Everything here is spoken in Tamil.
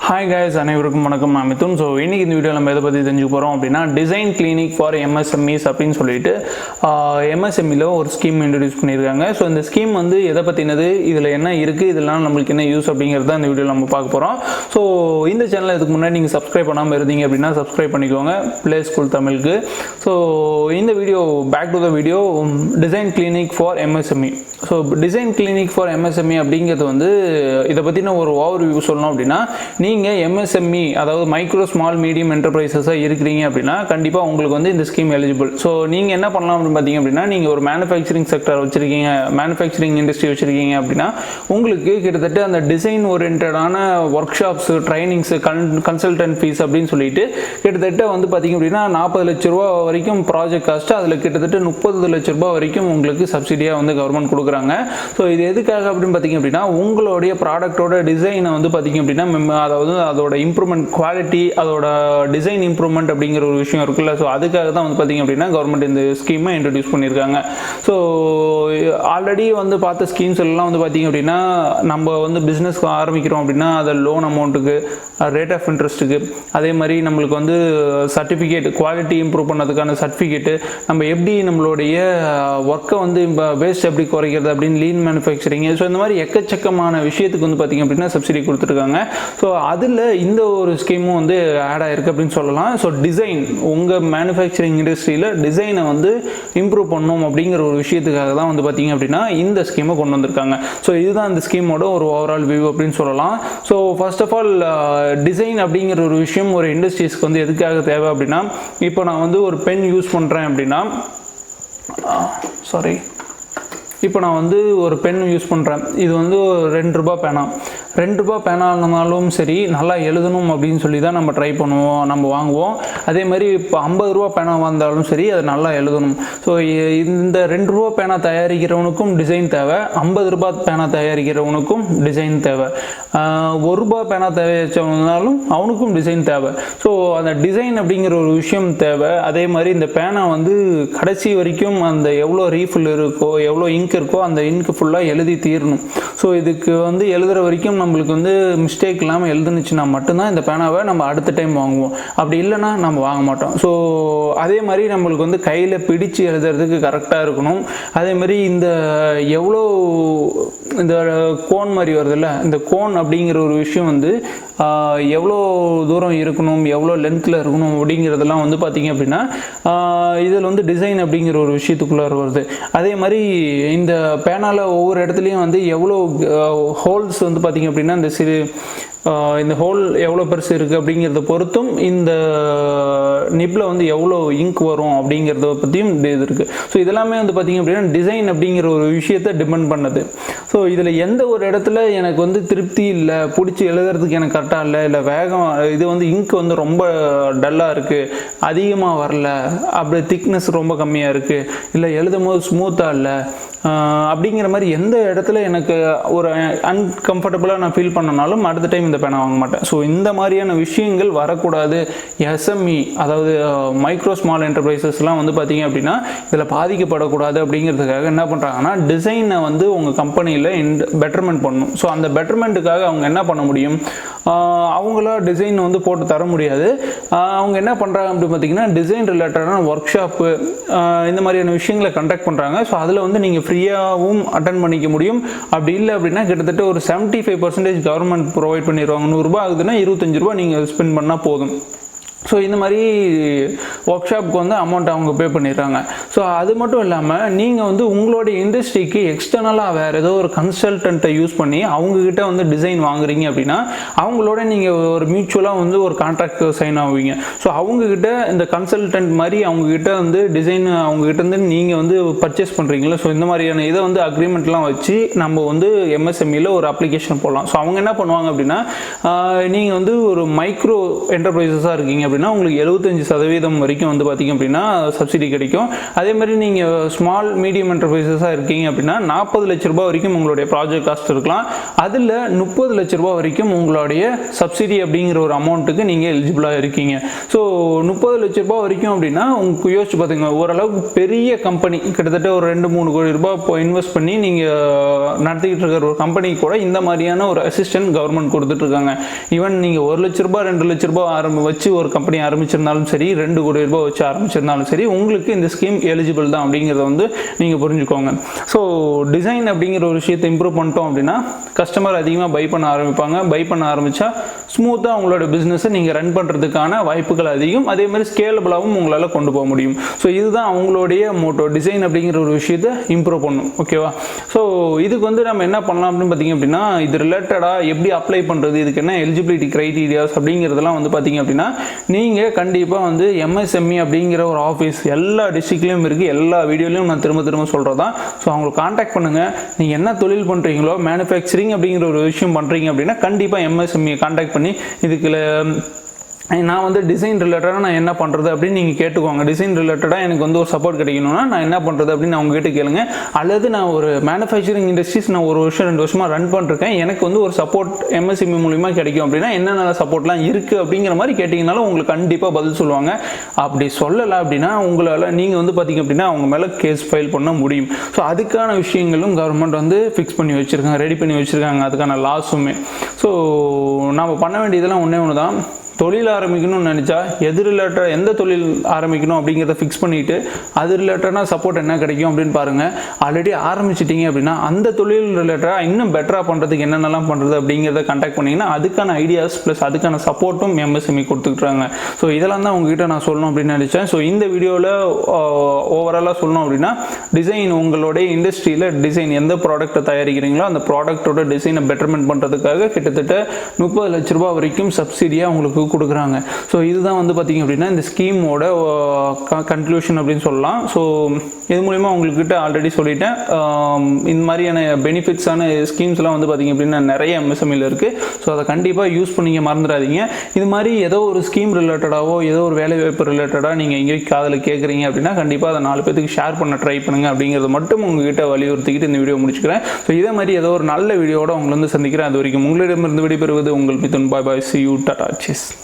Hi guys, அனைவருக்கும் வணக்கம். நான் மிதுன். ஸோ இன்னைக்கு இந்த வீடியோ நம்ம எதை பற்றி தெரிஞ்சுக்க போகிறோம் அப்படின்னா டிசைன் கிளினிக் ஃபார் MSMEs அப்படின்னு சொல்லிட்டு MSMEல ஒரு ஸ்கீம் இன்ட்ரடியூஸ் பண்ணியிருக்காங்க. ஸோ இந்த ஸ்கீம் வந்து எதை பற்றினது, இதில் என்ன இருக்குது, இதெல்லாம் நம்மளுக்கு என்ன யூஸ் அப்படிங்கிறத இந்த வீடியோவில் நம்ம பார்க்க போகிறோம். ஸோ இந்த சேனலை இதுக்கு முன்னாடி நீங்கள் சப்ஸ்கிரைப் பண்ணாமல் இருந்தீங்க அப்படின்னா சப்ஸ்கிரைப் பண்ணிக்கோங்க, Playschool தமிழுக்கு. ஸோ இந்த வீடியோ back to the video, design clinic for MSME. So design clinic for MSME அப்படிங்கிறது வந்து இதை பற்றின ஒரு ஓவர் வியூ சொல்லணும் அப்படின்னா, நீங்கள் MSME அதாவது மைக்ரோ ஸ்மால் மீடியம் என்டர்பிரைசஸாக இருக்கிறீங்க அப்படின்னா கண்டிப்பாக உங்களுக்கு வந்து இந்த ஸ்கீம் எலிஜிபிள். ஸோ நீங்கள் என்ன பண்ணலாம் அப்படின்னு பார்த்தீங்க அப்படின்னா, நீங்கள் ஒரு மேனுஃபேக்சரிங் செக்டர் வச்சுருக்கீங்க, மேனுஃபேக்சரிங் இண்டஸ்ட்ரி வச்சுருக்கீங்க அப்படின்னா உங்களுக்கு கிட்டத்தட்ட அந்த டிசைன் ஓரியன்டான work shops, trainings, consultant fees அப்படின்னு சொல்லிட்டு கிட்டத்தட்ட வந்து பார்த்தீங்க அப்படின்னா 40 லட்ச ரூபா வரைக்கும் ப்ராஜெக்ட் காஸ்ட்டு, அதில் கிட்டத்தட்ட 30 லட்ச ரூபா வரைக்கும் உங்களுக்கு சப்சிடியாக வந்து கவர்மெண்ட் கொடுக்குறாங்க. ஸோ இது எதுக்காக அப்படின்னு பார்த்தீங்க அப்படின்னா, உங்களுடைய ப்ராடக்டோட டிசைனை வந்து பார்த்தீங்க அப்படின்னா அதாவது அதோட இம்ப்ரூவ்மெண்ட், குவாலிட்டி, அதோட டிசைன் இம்ப்ரூவ்மெண்ட் அப்படிங்கிற ஒரு விஷயம் இருக்குல்ல. ஸோ அதுக்காக தான் வந்து பார்த்தீங்க அப்படின்னா கவர்மெண்ட் இந்த ஸ்கீமை இன்ட்ரடியூஸ் பண்ணியிருக்காங்க. ஸோ ஆல்ரெடி வந்து பார்த்த ஸ்கீம்ஸ் எல்லாம் வந்து பார்த்தீங்க அப்படின்னா, நம்ம வந்து பிஸ்னஸ் ஆரம்பிக்கிறோம் அப்படின்னா அதை லோன் அமௌண்ட்டுக்கு, ரேட் ஆஃப் இன்ட்ரெஸ்ட்டுக்கு, அதே மாதிரி நம்மளுக்கு வந்து சர்டிஃபிகேட், குவாலிட்டி இம்ப்ரூவ் பண்ணதுக்கான சர்டிஃபிகேட்டு, நம்ம எப்படி நம்மளுடைய ஒர்க்கை வந்து வேஸ்ட் எப்படி குறைக்கிறது அப்படின்னு, லீன் மேனுஃபேக்சரிங், ஸோ இந்த மாதிரி எக்கச்சக்கமான விஷயத்துக்கு வந்து பார்த்தீங்க அப்படின்னா சப்சிடி கொடுத்துருக்காங்க. ஸோ அதில் இந்த ஒரு ஸ்கீமும் வந்து ஆட் ஆகிருக்கு அப்படின்னு சொல்லலாம். ஸோ டிசைன், உங்கள் மேனுஃபேக்சரிங் இண்டஸ்ட்ரியில் டிசைனை வந்து இம்ப்ரூவ் பண்ணணும் அப்படிங்கிற ஒரு விஷயத்துக்காக தான் வந்து பார்த்தீங்க அப்படின்னா இந்த ஸ்கீமை கொண்டு வந்திருக்காங்க. ஸோ இதுதான் இந்த ஸ்கீமோட ஒரு ஓவரால் வியூ அப்படின்னு சொல்லலாம். So first of all, design அப்படிங்கிற ஒரு விஷயம் ஒரு இண்டஸ்ட்ரீஸ்க்கு வந்து எதுக்காக தேவை அப்படின்னா, இப்போ நான் வந்து ஒரு பென் யூஸ் பண்ணுறேன் அப்படின்னா, இப்போ நான் வந்து ஒரு பென் யூஸ் பண்ணுறேன், இது வந்து ₹2 பேனா, ₹2 பேனாலும் சரி நல்லா எழுதணும் அப்படின்னு சொல்லி தான் நம்ம ட்ரை பண்ணுவோம், நம்ம வாங்குவோம். அதே மாதிரி இப்போ ₹50 பேனா வந்தாலும் சரி அதை நல்லா எழுதணும். ஸோ இந்த ₹2 பேனா தயாரிக்கிறவனுக்கும் டிசைன் தேவை, ₹50 பேனா தயாரிக்கிறவனுக்கும் டிசைன் தேவை, ₹1 பேனா தயாரித்தவனாலும் அவனுக்கும் டிசைன் தேவை. ஸோ அந்த டிசைன் அப்படிங்கிற ஒரு விஷயம் தேவை. அதே மாதிரி இந்த பேனா வந்து கடைசி வரைக்கும் அந்த எவ்வளோ ரீஃபில் இருக்கோ, எவ்வளோ இங்க் இருக்கோ அந்த இங்க் ஃபுல்லாக எழுதி தீரணும். ஸோ இதுக்கு வந்து எழுதுகிற வரைக்கும் நம்மளுக்கு வந்து மிஸ்டேக் இல்லாமல் எழுதுனுச்சுன்னா மட்டும்தான் இந்த பேனாவை நம்ம அடுத்த டைம் வாங்குவோம், அப்படி இல்லைன்னா நம்ம வாங்க மாட்டோம். ஸோ அதே மாதிரி நம்மளுக்கு வந்து கையில் பிடிச்சு எழுதுறதுக்கு கரெக்டாக இருக்கணும். அதே மாதிரி இந்த எவ்வளோ இந்த கோன் மாதிரி வருதுல்ல, இந்த கோன் அப்படிங்கிற ஒரு விஷயம் வந்து எவ்வளோ தூரம் இருக்கணும், எவ்வளோ லென்த்தில் இருக்கணும் அப்படிங்கிறதெல்லாம் வந்து பார்த்திங்க அப்படின்னா இதில் வந்து டிசைன் அப்படிங்கிற ஒரு விஷயத்துக்குள்ளே வருது. அதே மாதிரி இந்த பேனாவில் ஒவ்வொரு இடத்துலையும் வந்து எவ்வளோ ஹோல்ஸ் வந்து பார்த்திங்க அப்படின்னா இந்த ஹோல் எவ்வளோ பெருசு இருக்குது அப்படிங்கிறத பொறுத்தும் இந்த நிப்பில் வந்து எவ்வளோ இங்க் வரும் அப்படிங்கிறத பற்றியும் இது இருக்குது. ஸோ இதெல்லாமே வந்து பார்த்திங்க அப்படின்னா டிசைன் அப்படிங்கிற ஒரு விஷயத்தை டிபெண்ட் பண்ணுது. ஸோ இதில் எந்த ஒரு இடத்துல எனக்கு வந்து திருப்தி இல்லை, பிடிச்சி எழுதுறதுக்கு எனக்கு கரெக்டாக இல்லை வேகம், இது வந்து இங்க் வந்து ரொம்ப டல்லாக இருக்குது, அதிகமாக வரல, அப்படி திக்னஸ் ரொம்ப கம்மியாக இருக்குது, இல்லை எழுதும் போது ஸ்மூத்தாக இல்லை அப்படிங்கிற மாதிரி எந்த இடத்துல எனக்கு ஒரு அன்கம்ஃபர்டபுளாக நான் ஃபீல் பண்ணனாலும் அடுத்த டைம் இந்த பேனை வாங்க மாட்டேன். ஸோ இந்த மாதிரியான விஷயங்கள் வரக்கூடாது. SME அதாவது மைக்ரோ ஸ்மால் என்டர்பிரைசஸ்லாம் வந்து பார்த்தீங்க அப்படின்னா இதில் பாதிக்கப்படக்கூடாது அப்படிங்கிறதுக்காக என்ன பண்ணுறாங்கன்னா, டிசைனை வந்து உங்கள் கம்பெனியில் பெட்டர்மெண்ட் பண்ணணும். ஸோ அந்த பெட்டர்மெண்ட்டுக்காக அவங்க என்ன பண்ண முடியும், அவங்கள டிசைன் வந்து போட்டு தர முடியாது. அவங்க என்ன பண்ணுறாங்க அப்படின்னு பார்த்தீங்கன்னா, டிசைன் ரிலேட்டடான ஒர்க் ஷாப்பு இந்த மாதிரியான விஷயங்களை கண்டக்ட் பண்ணுறாங்க. ஸோ அதில் வந்து நீங்கள் ஃப்ரீயாகவும் அட்டன் பண்ணிக்க முடியும். அப்படி இல்லை அப்படின்னா கிட்டத்தட்ட ஒரு 75% கவர்மெண்ட் ப்ரொவைட் பண்ணிடுவாங்க. ₹100 ஆகுதுன்னா ₹25 நீங்கள் ஸ்பெண்ட் பண்ணால் போதும். ஸோ இந்த மாதிரி ஒர்க் ஷாப்புக்கு வந்து அமௌண்ட் அவங்க பே பண்ணிடுறாங்க. ஸோ அது மட்டும் இல்லாமல் நீங்கள் வந்து உங்களுடைய இண்டஸ்ட்ரிக்கு எக்ஸ்டர்னலாக வேறு ஏதோ ஒரு கன்சல்டண்ட்டை யூஸ் பண்ணி அவங்கக்கிட்ட வந்து டிசைன் வாங்குறீங்க அப்படின்னா அவங்களோட நீங்கள் ஒரு மியூச்சுவலாக வந்து ஒரு கான்ட்ராக்ட் சைன் ஆகுவீங்க. ஸோ அவங்கக்கிட்ட இந்த கன்சல்டன்ட் மாதிரி அவங்கக்கிட்ட வந்து டிசைன் அவங்கக்கிட்ட வந்து நீங்கள் வந்து பர்ச்சேஸ் பண்ணுறீங்களா. ஸோ இந்த மாதிரியான இதை வந்து அக்ரிமெண்ட்லாம் வச்சு நம்ம வந்து MSMEல ஒரு அப்ளிகேஷன் போடலாம். ஸோ அவங்க என்ன பண்ணுவாங்க அப்படின்னா, நீங்கள் வந்து ஒரு மைக்ரோ என்டர்பிரைசஸாக இருக்கீங்க அப்படின்னா உங்களுக்கு 75% வரைக்கும் வந்து பார்த்தீங்க அப்படின்னா சப்சிடி கிடைக்கும். அதே மாதிரி நீங்கள் ஸ்மால் மீடியம் என்டர்பிரைசஸாக இருக்கீங்க அப்படின்னா 40 லட்ச ரூபாய் வரைக்கும் உங்களுடைய ப்ராஜெக்ட் காஸ்ட் இருக்கலாம். அதில் 30 லட்ச ரூபாய் வரைக்கும் உங்களுடைய சப்சிடி அப்படிங்கிற ஒரு அமௌண்ட்டுக்கு நீங்கள் எலிஜிபிளாக இருக்கீங்க. ஸோ 30 லட்ச ரூபாய் வரைக்கும் அப்படின்னா உங்களுக்கு யோசிச்சு பார்த்துங்க, ஓரளவுக்கு பெரிய கம்பெனி கிட்டத்தட்ட ஒரு 2-3 கோடி ரூபாய் இப்போ இன்வெஸ்ட் பண்ணி நீங்கள் நடத்திக்கிட்டு இருக்கிற ஒரு கம்பெனி கூட இந்த மாதிரியான ஒரு அசிஸ்டன்ட் கவர்மெண்ட் கொடுத்துட்ருக்காங்க. ஈவன் நீங்கள் 1 லட்ச ரூபாய் 2 லட்ச ரூபாய் வச்சு ஒரு கம்பெனி ஆரம்பிச்சிருந்தாலும் சரி, 2 கோடி ரூபாய் வச்சு ஆரம்பிச்சிருந்தாலும் சரி, உங்களுக்கு இந்த ஸ்கீம் எலிஜிபிள் தான் அப்படிங்கிறத வந்து நீங்கள் புரிஞ்சுக்கோங்க. ஸோ டிசைன் அப்படிங்கிற ஒரு விஷயத்தை இம்ப்ரூவ் பண்ணிட்டோம் அப்படின்னா கஸ்டமர் அதிகமாக பை பண்ண ஆரம்பிப்பாங்க. பை பண்ண ஆரம்பித்தா ஸ்மூத்தாக உங்களோட பிஸ்னஸை நீங்கள் ரன் பண்ணுறதுக்கான வாய்ப்புகள் அதிகம். அதே மாதிரி ஸ்கேலபிளாகவும் உங்களால் கொண்டு போக முடியும். ஸோ இதுதான் அவங்களுடைய மோட்டோ, டிசைன் அப்படிங்கிற ஒரு விஷயத்தை இம்ப்ரூவ் பண்ணும். ஓகேவா? ஸோ இதுக்கு வந்து நம்ம என்ன பண்ணலாம் அப்படின்னு பார்த்தீங்க அப்படின்னா, இது ரிலேட்டடாக எப்படி அப்ளை பண்ணுறது, இதுக்கு என்ன எலிஜிபிலிட்டி க்ரைட்டீரியாஸ் அப்படிங்கிறதெல்லாம் வந்து பார்த்தீங்க அப்படின்னா நீங்கள் கண்டிப்பாக வந்து MSME அப்படிங்கிற ஒரு ஆஃபீஸ் எல்லா டிஸ்ட்ரிக்ட்லேயும் இருக்குது. எல்லா வீடியோலையும் நான் திரும்ப சொல்கிறதான். ஸோ அவங்களை காண்டாக்ட் பண்ணுங்கள். நீங்கள் என்ன தொழில் பண்ணுறீங்களோ, மேனுஃபேக்சரிங் அப்படிங்கிற ஒரு விஷயம் பண்ணுறீங்க அப்படின்னா கண்டிப்பாக MSME காண்டாக்ட் பண்ணி இதுக்குள்ள நான் வந்து டிசைன் ரிலேட்டடாக நான் என்ன பண்ணுறது அப்படின்னு நீங்கள் கேட்டுக்கோங்க. டிசைன் ரிலேட்டடாக எனக்கு வந்து ஒரு சப்போர்ட் கிடைக்கணும்னா நான் என்ன பண்ணுறது அப்படின்னு அவங்க கிட்ட கேளுங்க. அல்லது நான் ஒரு மேனுஃபேக்சரிங் இண்டஸ்ட்ரீஸ் நான் 1 வருஷம் 2 வருஷமாக ரன் பண்ணிருக்கேன், எனக்கு வந்து ஒரு சப்போர்ட் MSME மூலிமா கிடைக்கும் அப்படின்னா என்னென்ன சப்போர்ட்லாம் இருக்குது அப்படிங்கிற மாதிரி கேட்டிங்கனாலும் உங்களுக்கு கண்டிப்பாக பதில் சொல்லுவாங்க. அப்படி சொல்லலை அப்படின்னா உங்களால் நீங்கள் வந்து பார்த்திங்க அப்படின்னா அவங்க மேலே கேஸ் ஃபைல் பண்ண முடியும். ஸோ அதுக்கான விஷயங்களும் கவர்மெண்ட் வந்து ஃபிக்ஸ் பண்ணி வச்சுருக்காங்க, ரெடி பண்ணி வச்சுருக்காங்க, அதுக்கான லாஸுமே. ஸோ நம்ம பண்ண வேண்டியதெல்லாம் ஒன்று தான். தொழில் ஆரம்பிக்கணும்னு நினச்சா எது ரிலேட்டடாக எந்த தொழில் ஆரம்பிக்கணும் அப்படிங்கிறத ஃபிக்ஸ் பண்ணிவிட்டு அது ரிலேட்டடாக சப்போர்ட் என்ன கிடைக்கும் அப்படின்னு பாருங்கள். ஆல்ரெடி ஆரம்பிச்சிட்டிங்க அப்படின்னா அந்த தொழில் ரிலேட்டடாக இன்னும் பெட்டராக பண்ணுறதுக்கு என்னென்னலாம் பண்ணுறது அப்படிங்கிறத கான்டாக்ட் பண்ணிங்கன்னா அதுக்கான ஐடியாஸ் ப்ளஸ் அதுக்கான சப்போர்ட்டும் MSME கொடுத்துக்கிட்டாங்க. ஸோ இதெல்லாம் தான் உங்ககிட்ட நான் சொல்லணும் அப்படின்னு நினச்சேன். ஸோ இந்த வீடியோவில் ஓவராலாக சொல்லணும் அப்படின்னா டிசைன் உங்களுடைய இண்டஸ்ட்ரியில் டிசைன் எந்த ப்ராடக்ட்டை தயாரிக்கிறீங்களோ அந்த ப்ராடக்ட்டோட டிசைனை பெட்டர்மெண்ட் பண்ணுறதுக்காக கிட்டத்தட்ட 30 லட்ச ரூபாய் வரைக்கும் சப்சிடியாக உங்களுக்கு கொடுக்குறாங்க. ஸோ இதுதான் வந்து பார்த்திங்க அப்படின்னா இந்த ஸ்கீமோட கன்க்ளூஷன் அப்படின்னு சொல்லலாம். ஸோ இது மூலிமா உங்கள்கிட்ட ஆல்ரெடி சொல்லிட்டேன். இந்த மாதிரியான பெனிஃபிட்ஸான ஸ்கீம்ஸ்லாம் வந்து பார்த்திங்க அப்படின்னா நிறைய MSMEல இருக்குது. ஸோ அதை கண்டிப்பாக யூஸ் பண்ணிங்க மறந்துடாதீங்க. இது மாதிரி ஏதோ ஒரு ஸ்கீம் ரிலேட்டடாகவோ ஏதோ ஒரு வேலைவாய்ப்பு ரிலேட்டடாக நீங்கள் எங்கேயும் காதில் கேட்குறீங்க அப்படின்னா கண்டிப்பாக அதை 4 பேருக்கு ஷேர் பண்ண ட்ரை பண்ணுங்கள் அப்படிங்கிறது மட்டும் உங்ககிட்ட வலியுறுத்திக்கிட்டு இந்த வீடியோ முடிச்சுக்கிறேன். ஸோ இதே மாதிரி ஏதோ ஒரு நல்ல வீடியோட உங்களை வந்து சந்திக்கிறேன். அது வரைக்கும் உங்களிடமிருந்து விடைபெறுவது உங்கள் மிதுன். பாய் பாய். See you. Tata. Cheers.